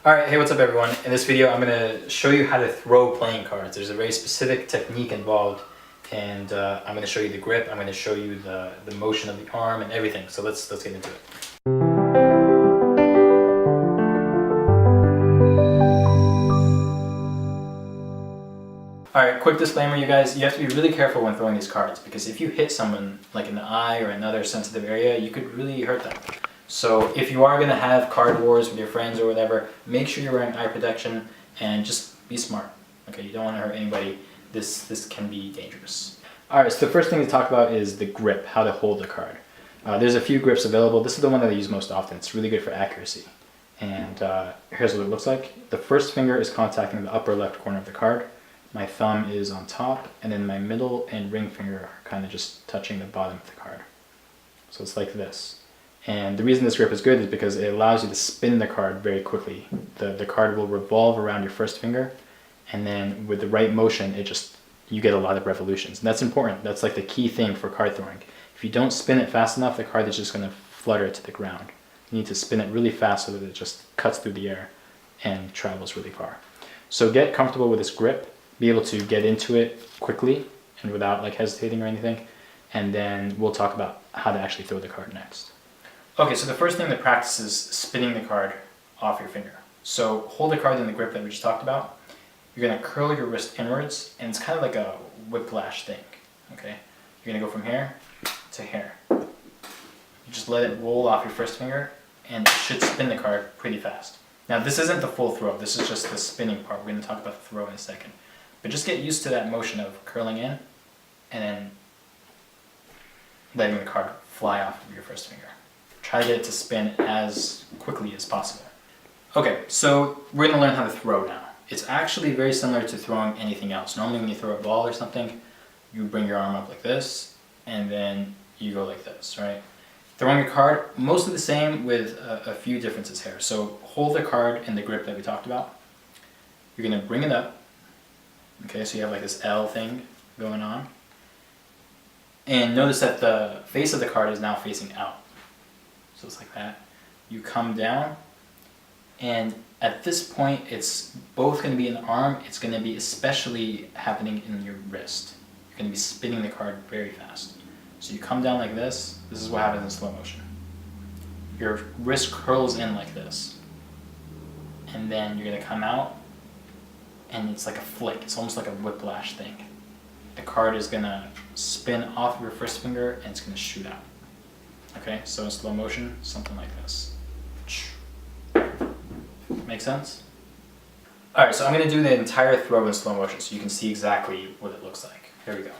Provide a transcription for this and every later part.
Alright, hey, what's up everyone? In this video I'm going to show you how to throw playing cards. There's a very specific technique involved, and I'm going to show you the grip, I'm going to show you the motion of the arm and everything. So let's get into it. Alright, quick disclaimer you guys, you have to be really careful when throwing these cards, because if you hit someone like in the eye or another sensitive area, you could really hurt them. So if you are going to have card wars with your friends or whatever, make sure you're wearing eye protection and just be smart. Okay, you don't want to hurt anybody. This can be dangerous. Alright, so the first thing to talk about is the grip, how to hold the card. There's a few grips available. This is the one that I use most often. It's really good for accuracy. And here's what it looks like. The first finger is contacting the upper left corner of the card. My thumb is on top, and then my middle and ring finger are kind of just touching the bottom of the card. So it's like this. And the reason this grip is good is because it allows you to spin the card very quickly. The card will revolve around your first finger, and then with the right motion, you get a lot of revolutions. And that's important. That's like the key thing for card throwing. If you don't spin it fast enough, the card is just going to flutter to the ground. You need to spin it really fast so that it just cuts through the air and travels really far. So get comfortable with this grip, be able to get into it quickly and without like hesitating or anything, and then we'll talk about how to actually throw the card next. Okay, so the first thing to practice is spinning the card off your finger. So hold the card in the grip that we just talked about. You're going to curl your wrist inwards, and it's kind of like a whiplash thing. Okay, you're going to go from here to here. You just let it roll off your first finger, and it should spin the card pretty fast. Now this isn't the full throw, this is just the spinning part. We're going to talk about the throw in a second. But just get used to that motion of curling in, and then letting the card fly off of your first finger. Try to get it to spin as quickly as possible. Okay, so we're going to learn how to throw now. It's actually very similar to throwing anything else. Normally when you throw a ball or something, you bring your arm up like this, and then you go like this, right? Throwing a card, mostly the same with a few differences here. So hold the card in the grip that we talked about. You're going to bring it up. Okay, so you have like this L thing going on. And notice that the face of the card is now facing out. So it's like that. You come down, and at this point it's both going to be in the arm, it's going to be especially happening in your wrist. You're going to be spinning the card very fast. So you come down like this is what happens in slow motion. Your wrist curls in like this, and then you're going to come out, and it's like a flick, it's almost like a whiplash thing. The card is going to spin off your first finger, and it's going to shoot out. Okay, so in slow motion, something like this. Make sense? Alright, so I'm going to do the entire throw in slow motion so you can see exactly what it looks like. Here we go.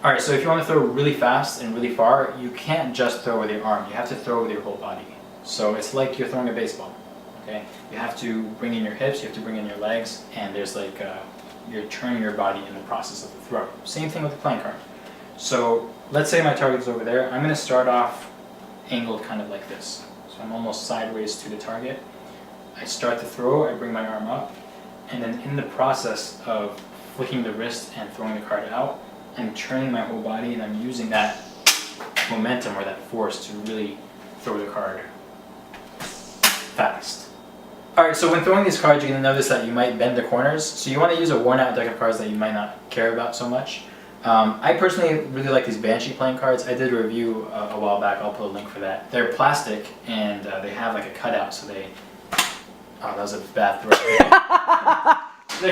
Alright, so if you want to throw really fast and really far, you can't just throw with your arm. You have to throw with your whole body. So it's like you're throwing a baseball. Okay, you have to bring in your hips, you have to bring in your legs, and there's like, you're turning your body in the process of the throw. Same thing with the playing card. So let's say my target is over there. I'm going to start off angled kind of like this. So I'm almost sideways to the target. I start the throw, I bring my arm up, and then in the process of flicking the wrist and throwing the card out, I'm turning my whole body, and I'm using that momentum or that force to really throw the card fast. Alright, so when throwing these cards, you're going to notice that you might bend the corners. So you want to use a worn out deck of cards that you might not care about so much. I personally really like these Banshee playing cards. I did a review a while back, I'll put a link for that. They're plastic, and they have like a cutout, so they... Oh, that was a bad throw.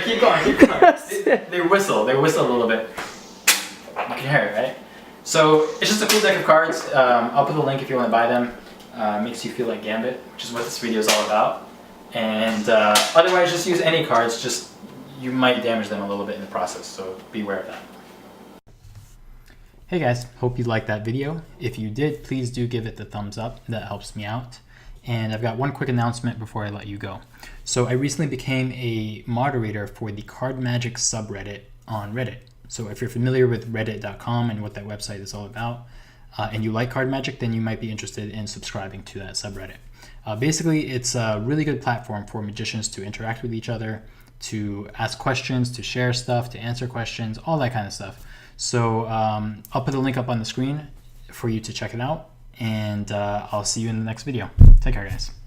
Keep going. They whistle a little bit. You can hear it, right? So it's just a cool deck of cards. I'll put a link if you want to buy them. Makes you feel like Gambit, which is what this video is all about. And otherwise, just use any cards, just you might damage them a little bit in the process, so be aware of that. Hey guys, hope you liked that video. If you did, please do give it the thumbs up, that helps me out. And I've got one quick announcement before I let you go. So I recently became a moderator for the Card Magic subreddit on Reddit. So if you're familiar with reddit.com and what that website is all about, and you like Card Magic, then you might be interested in subscribing to that subreddit. Basically, it's a really good platform for magicians to interact with each other, to ask questions, to share stuff, to answer questions, all that kind of stuff. So I'll put the link up on the screen for you to check it out, and I'll see you in the next video. Take care, guys.